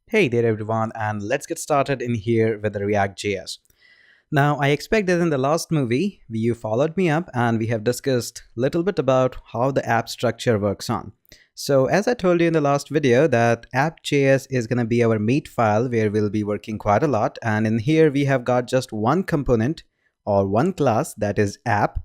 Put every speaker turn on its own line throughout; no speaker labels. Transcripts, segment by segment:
Hey there everyone, and let's get started in here with the React.js. Now, I expect that in the last movie, you followed me up and we have discussed a little bit about how the app structure works on. So as I told you in the last video that app.js is going to be our meat file where we'll be working quite a lot. And in here, we have got just one component or one class that is app,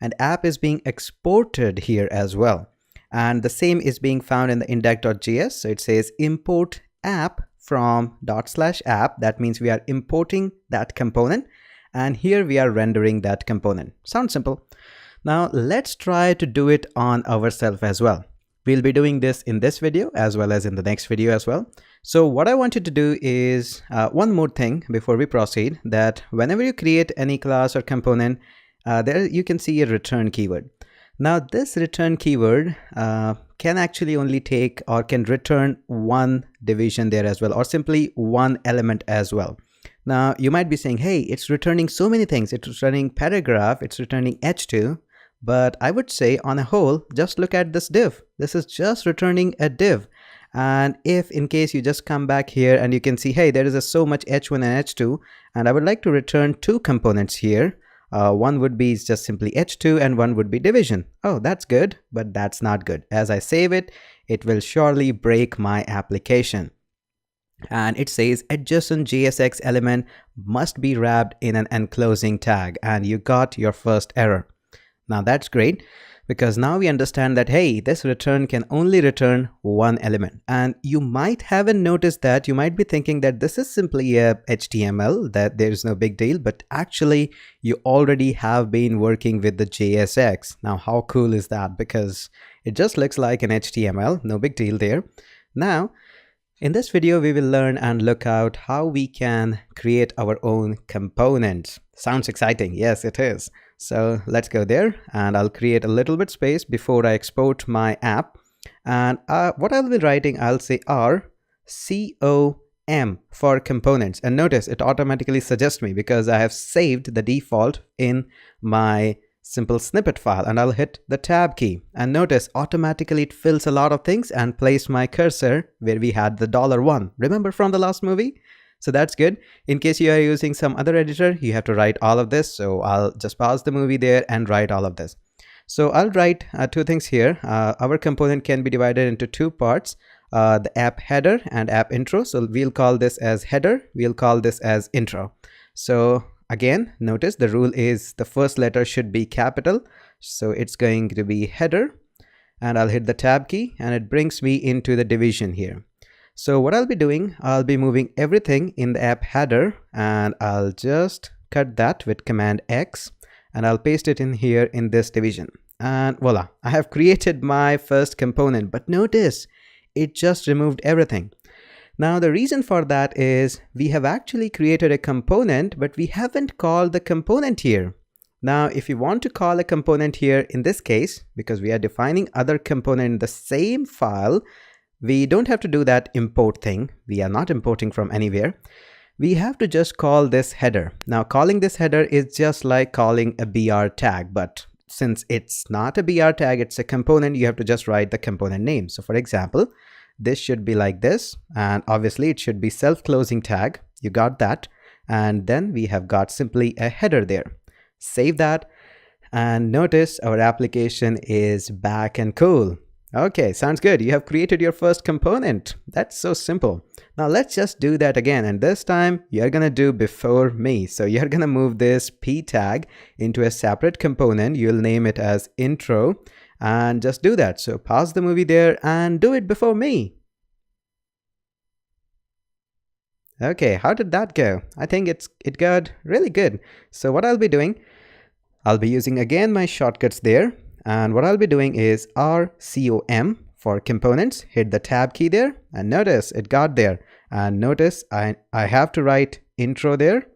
and app is being exported here as well. And the same is being found in the index.js. So it says import app from /app. That means we are importing that component, and here we are rendering that component. Sounds simple. Now let's try to do it on ourselves as well. We'll be doing this in this video as well as in the next video as well. So what I want you to do is one more thing before we proceed, that whenever you create any class or component, there you can see a return keyword. Now this return keyword can actually only take or can return one division there as well, or simply one element as well. Now you might be saying, hey, it's returning so many things. It's returning paragraph, it's returning h2, but I would say on a whole, just look at this div. This is just returning a div. And if in case you just come back here and you can see, hey, there is so much h1 and h2, and I would like to return two components here. One would be just simply h2 and one would be division. Oh, that's good, but that's not good. As I save it, it will surely break my application. And it says adjacent JSX element must be wrapped in an enclosing tag, and you got your first error. Now that's great, because now we understand that, hey, this return can only return one element. And you might haven't noticed that. You might be thinking that this is simply a HTML, that there's no big deal, but actually you already have been working with the JSX. Now, how cool is that? Because it just looks like an HTML, no big deal there. Now, in this video, we will learn and look out how we can create our own components. Sounds exciting. Yes, it is. So let's go there, and I'll create a little bit space before I export my app. And what I'll be writing, I'll say RCOM for components. And notice it automatically suggests me because I have saved the default in my simple snippet file, and I'll hit the tab key. And notice automatically it fills a lot of things and place my cursor where we had the $1. Remember from the last movie? So that's good. In case you are using some other editor, you have to write all of this. So I'll just pause the movie there and write all of this. So I'll write two things here. Our component can be divided into two parts, the app header and app intro. So we'll call this as header. We'll call this as intro. So again, notice the rule is the first letter should be capital. So it's going to be header, and I'll hit the tab key, and it brings me into the division here. So what I'll be doing, I'll be moving everything in the app header, and I'll just cut that with Command X, and I'll paste it in here in this division. And voila, I have created my first component, but notice it just removed everything. Now the reason for that is we have actually created a component, but we haven't called the component here. Now if you want to call a component here in this case, because we are defining other component in the same file, we don't have to do that import thing. We are not importing from anywhere. We have to just call this header. Now calling this header is just like calling a BR tag, but since it's not a BR tag, it's a component, you have to just write the component name. So for example, this should be like this, and obviously it should be self-closing tag. You got that. And then we have got simply a header there. Save that, and notice our application is back and cool. Okay, sounds good. You have created your first component. That's so simple. Now let's just do that again, and this time you're gonna do before me. So you're gonna move this p tag into a separate component. You'll name it as intro, and just do that. So pause the movie there and do it before me. Okay, how did that go? I think it got really good. So what I'll be doing, I'll be using again my shortcuts there. And what I'll be doing is RCOM for components. Hit the tab key there, and notice it got there. And notice I have to write intro there,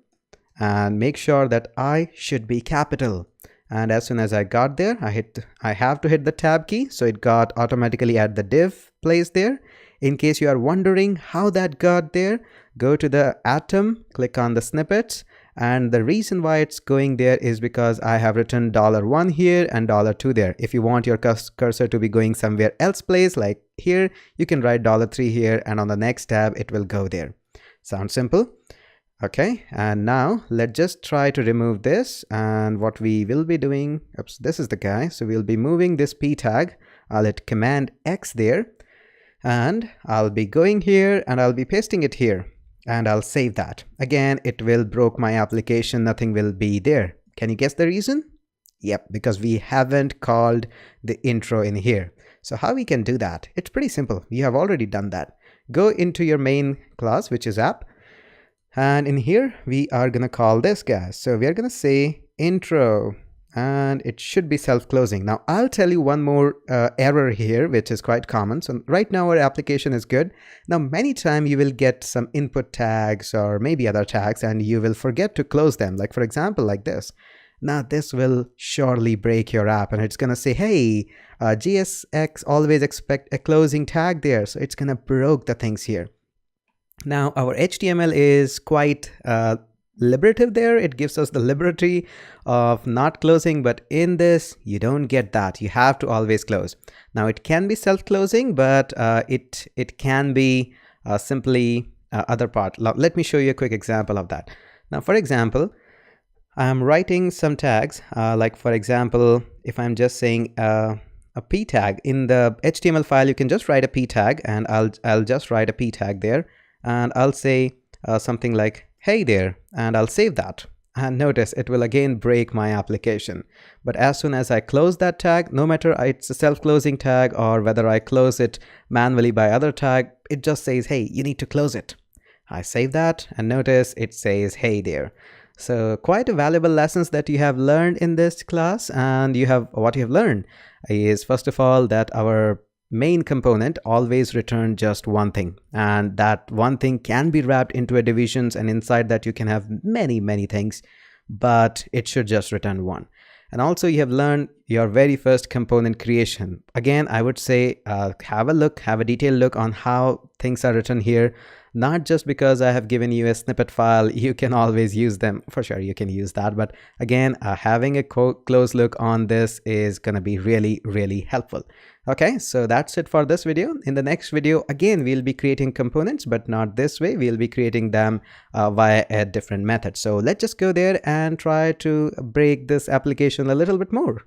and make sure that I should be capital. And as soon as I got there, I have to hit the tab key, so it got automatically at the div place there. In case you are wondering how that got there, go to the atom, click on the snippets, And the reason why it's going there is because I have written $1 here and $2 there. If you want your cursor to be going somewhere else place, like here, you can write $3 here, and on the next tab it will go there. Sounds simple? Okay, and now let's just try to remove this. And what we will be doing, oops, this is the guy, so we'll be moving this p tag. I'll hit Command X there, and I'll be going here and I'll be pasting it here, and I'll save that. Again, it will broke my application, nothing will be there. Can you guess the reason? Yep, because we haven't called the intro in here. So how we can do that? It's pretty simple. You have already done that. Go into your main class, which is app, and in here we are gonna call this guy. So we are gonna say intro, and it should be self-closing. Now I'll tell you one more error here, which is quite common. So right now our application is good. Now many times you will get some input tags or maybe other tags, and you will forget to close them. Like for example, like this. Now this will surely break your app, and it's gonna say, hey, JSX always expect a closing tag there. So it's gonna broke the things here. Now our HTML is quite liberative there. It gives us the liberty of not closing, but in this you don't get that. You have to always close. Now it can be self-closing, but it can be simply other part. Let me show you a quick example of that. Now for example, I'm writing some tags, like for example, if I'm just saying a p tag in the HTML file, you can just write a p tag, and I'll just write a p tag there, and I'll say something like hey there, and I'll save that. And notice it will again break my application. But as soon as I close that tag, no matter it's a self-closing tag or whether I close it manually by other tag, it just says, hey, you need to close it. I save that, and notice it says hey there. So quite a valuable lessons that you have learned in this class. And what you have learned is, first of all, that our main component always return just one thing, and that one thing can be wrapped into a divisions, and inside that you can have many things, but it should just return one. And also you have learned your very first component creation. Again, I would say have a detailed look on how things are written here. Not just because I have given you a snippet file, you can always use them. For sure, you can use that. But again, having a close look on this is going to be really helpful. Okay, so that's it for this video. In the next video, again, we'll be creating components, but not this way. We'll be creating them via a different method. So let's just go there and try to break this application a little bit more.